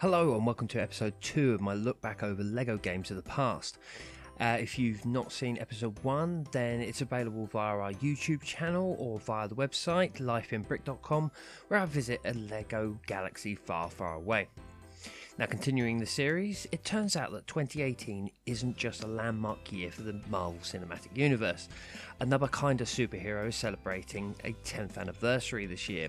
Hello and welcome to episode 2 of my look back over LEGO games of the past. If you've not seen episode 1, then it's available via our YouTube channel or via the website lifeinbrick.com, where I visit a LEGO galaxy far, far away. Now, continuing the series, it turns out that 2018 isn't just a landmark year for the Marvel Cinematic Universe. Another kind of superhero is celebrating a 10th anniversary this year.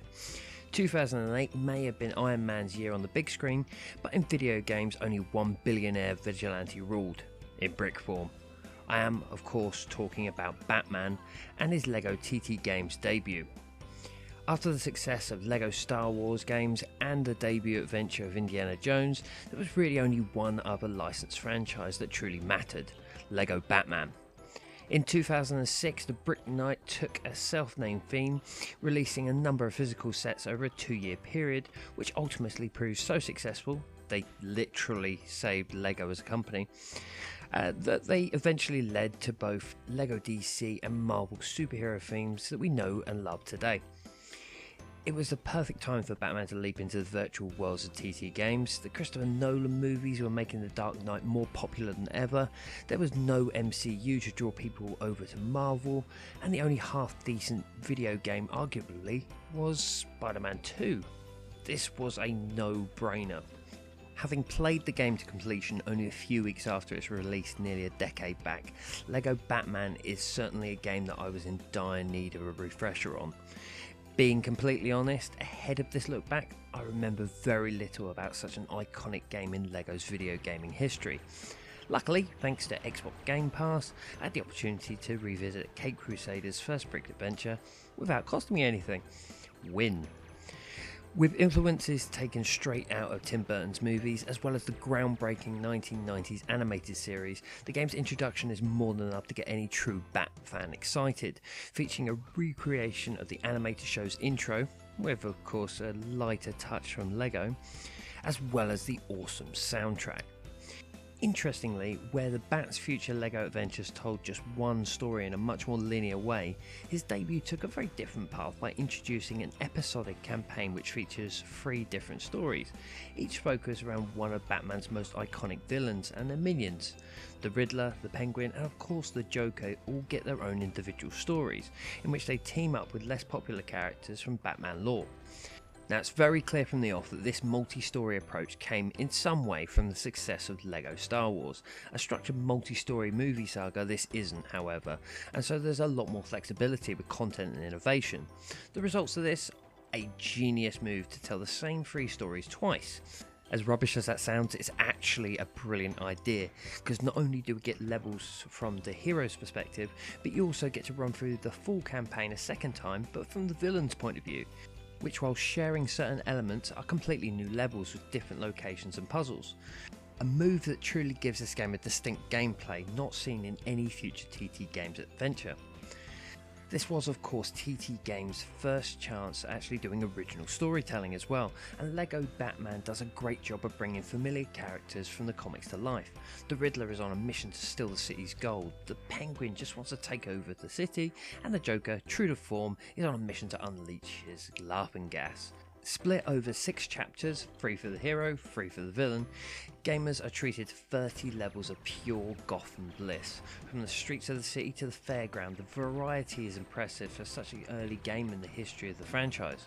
2008 may have been Iron Man's year on the big screen, but in video games only one billionaire vigilante ruled, in brick form. I am, of course, talking about Batman and his LEGO TT Games debut. After the success of LEGO Star Wars games and the debut adventure of Indiana Jones, there was really only one other licensed franchise that truly mattered: LEGOBATMAN. In 2006, the Brick Knight took a self-named theme, releasing a number of physical sets over a 2-year period, which ultimately proved so successful, they literally saved LEGO as a company, that they eventually led to both LEGO DC and Marvel superhero themes that we know and love today. It was the perfect time for Batman to leap into the virtual worlds of TT games. The Christopher Nolan movies were making The Dark Knight more popular than ever. There was no MCU to draw people over to Marvel, and the only half-decent video game, arguably, was Spider-Man 2. This was a no-brainer. Having played the game to completion only a few weeks after its release nearly a decade back, LEGOBATMAN is certainly a game that I was in dire need of a refresher on. Being completely honest, ahead of this look back, I remember very little about such an iconic game in LEGO's video gaming history. Luckily, thanks to Xbox Game Pass, I had the opportunity to revisit Cape Crusader's first brick adventure without costing me anything. Win. With influences taken straight out of Tim Burton's movies, as well as the groundbreaking 1990s animated series, the game's introduction is more than enough to get any true Bat fan excited, featuring a recreation of the animated show's intro, with of course a lighter touch from LEGO, as well as the awesome soundtrack. Interestingly, where the Bat's future LEGO adventures told just one story in a much more linear way, his debut took a very different path by introducing an episodic campaign which features 3 different stories, each focused around one of Batman's most iconic villains and their minions. The Riddler, the Penguin, and of course the Joker all get their own individual stories, in which they team up with less popular characters from Batman lore. Now, it's very clear from the off that this multi-story approach came in some way from the success of LEGO Star Wars. A structured multi-story movie saga this isn't, however, and so there's a lot more flexibility with content and innovation. The results of this? A genius move to tell the same 3 stories twice. As rubbish as that sounds, it's actually a brilliant idea, because not only do we get levels from the hero's perspective, but you also get to run through the full campaign a second time, but from the villain's point of view, which, while sharing certain elements, are completely new levels with different locations and puzzles. A move that truly gives this game a distinct gameplay not seen in any future TT Games adventure. This was of course TT Games' first chance at actually doing original storytelling as well, and LEGOBATMAN does a great job of bringing familiar characters from the comics to life. The Riddler is on a mission to steal the city's gold, the Penguin just wants to take over the city, and the Joker, true to form, is on a mission to unleash his laughing gas. Split over 6 chapters, 3 for the hero, 3 for the villain, gamers are treated to 30 levels of pure Gotham bliss. From the streets of the city to the fairground, the variety is impressive for such an early game in the history of the franchise.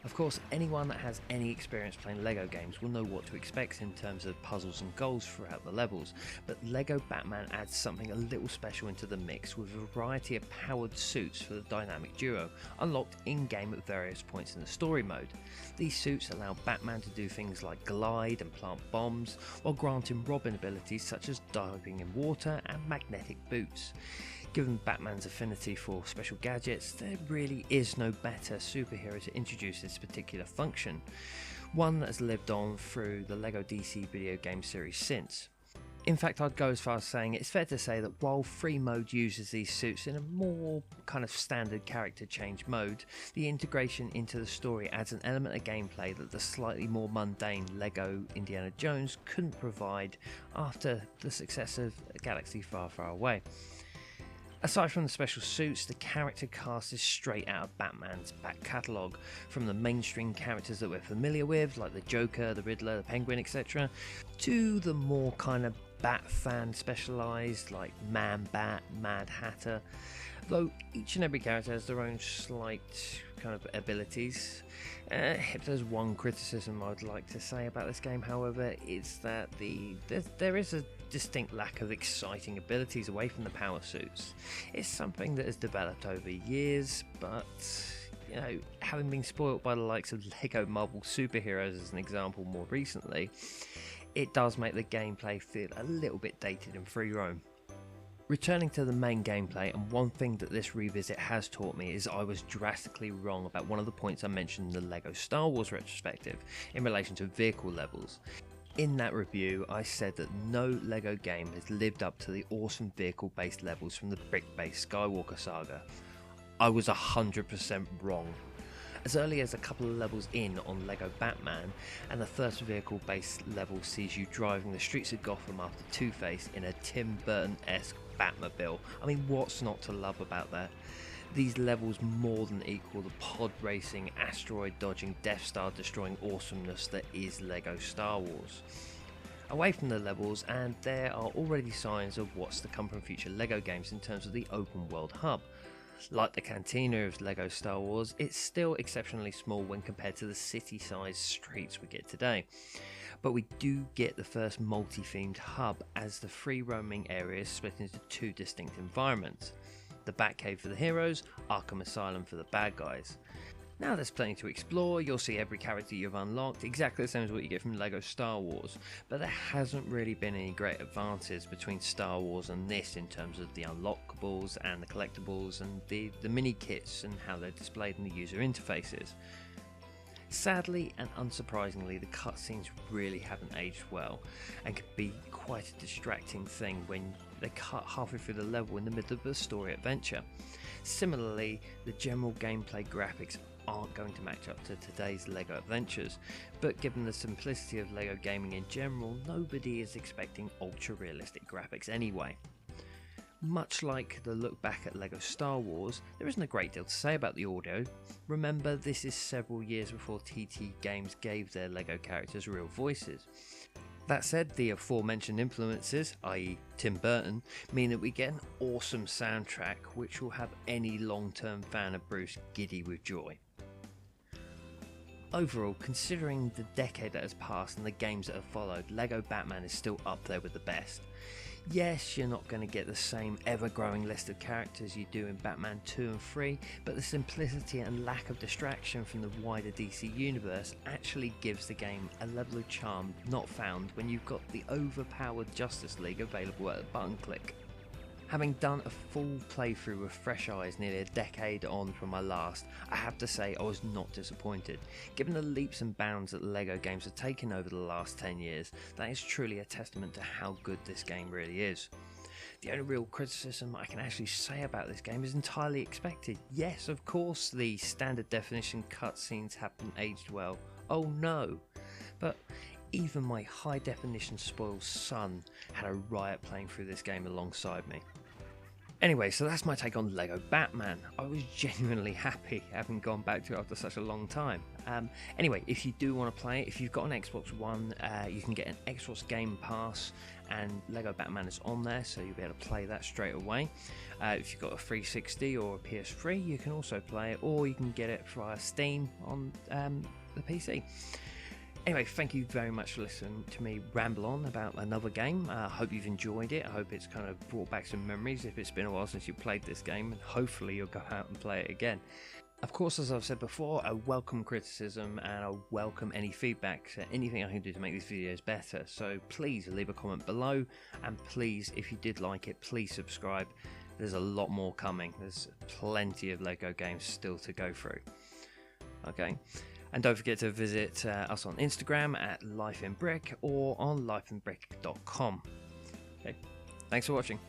Of course, anyone that has any experience playing LEGO games will know what to expect in terms of puzzles and goals throughout the levels, but LEGOBATMAN adds something a little special into the mix with a variety of powered suits for the dynamic duo, unlocked in-game at various points in the story mode. These suits allow Batman to do things like glide and plant bombs, while granting Robin abilities such as diving in water and magnetic boots. Given Batman's affinity for special gadgets, there really is no better superhero to introduce this particular function, one that has lived on through the LEGO DC video game series since. In fact, I'd go as far as saying it's fair to say that while free mode uses these suits in a more kind of standard character change mode, the integration into the story adds an element of gameplay that the slightly more mundane LEGO Indiana Jones couldn't provide after the success of Galaxy Far, Far Away. Aside from the special suits, the character cast is straight out of Batman's back catalogue, from the mainstream characters that we're familiar with, like the Joker, the Riddler, the Penguin, etc., to the more kind of Bat-fan specialised, like Man-Bat, Mad Hatter, though each and every character has their own slight kind of abilities. If there's one criticism I'd like to say about this game, however, it's that there is a distinct lack of exciting abilities away from the power suits. It's something that has developed over years, but you know, having been spoilt by the likes of Lego Marvel superheroes as an example more recently, it does make the gameplay feel a little bit dated and free roam. Returning to the main gameplay, and one thing that this revisit has taught me is I was drastically wrong about one of the points I mentioned in the LEGO Star Wars retrospective in relation to vehicle levels. In that review, I said that no LEGO game has lived up to the awesome vehicle based levels from the brick-based Skywalker saga. I was 100% wrong. As early as a couple of levels in on LEGOBATMAN, and the first vehicle based level sees you driving the streets of Gotham after Two-Face in a Tim Burton-esque Batmobile. I mean, what's not to love about that? These levels more than equal the pod racing, asteroid dodging, Death Star destroying awesomeness that is LEGO Star Wars. Away from the levels, and there are already signs of what's to come from future LEGO games in terms of the open world hub. Like the cantina of LEGO Star Wars, it's still exceptionally small when compared to the city-sized streets we get today. But we do get the first multi-themed hub, as the free-roaming area is split into two distinct environments. The Batcave for the heroes, Arkham Asylum for the bad guys. Now there's plenty to explore. You'll see every character you've unlocked, exactly the same as what you get from LEGO Star Wars, but there hasn't really been any great advances between Star Wars and this in terms of the unlockables and the collectibles and the mini kits and how they're displayed in the user interfaces. Sadly and unsurprisingly, the cutscenes really haven't aged well and can be quite a distracting thing when they cut halfway through the level in the middle of a story adventure. Similarly, the general gameplay graphics aren't going to match up to today's LEGO adventures, but given the simplicity of LEGO gaming in general, nobody is expecting ultra realistic graphics anyway. Much like the look back at LEGO Star Wars, there isn't a great deal to say about the audio. Remember, this is several years before TT Games gave their LEGO characters real voices. That said, the aforementioned influences, i.e. Tim Burton, mean that we get an awesome soundtrack which will have any long-term fan of Bruce giddy with joy. Overall, considering the decade that has passed and the games that have followed, LEGOBATMAN is still up there with the best. Yes, you're not going to get the same ever-growing list of characters you do in Batman 2 and 3, but the simplicity and lack of distraction from the wider DC universe actually gives the game a level of charm not found when you've got the overpowered Justice League available at a button click. Having done a full playthrough with fresh eyes nearly a decade on from my last, I have to say I was not disappointed. Given the leaps and bounds that LEGO games have taken over the last 10 years, that is truly a testament to how good this game really is. The only real criticism I can actually say about this game is entirely expected. Yes, of course the standard definition cutscenes haven't aged well. Oh no. But even my high definition spoiled son had a riot playing through this game alongside me. Anyway, so that's my take on LEGOBATMAN. I was genuinely happy having gone back to it after such a long time. Anyway, if you do want to play it, if you've got an Xbox One, you can get an Xbox Game Pass and LEGOBATMAN is on there, so you'll be able to play that straight away. If you've got a 360 or a PS3, you can also play it, or you can get it via Steam on the PC. Anyway, thank you very much for listening to me ramble on about another game. I hope you've enjoyed it. I hope it's kind of brought back some memories if it's been a while since you played this game, and hopefully you'll go out and play it again. Of course, as I've said before, I welcome criticism and I welcome any feedback, anything I can do to make these videos better. So please leave a comment below, and please, if you did like it, please subscribe. There's a lot more coming. There's plenty of LEGO games still to go through. Okay. And don't forget to visit us on Instagram at lifeinbrick or on lifeinbrick.com. Okay, thanks for watching.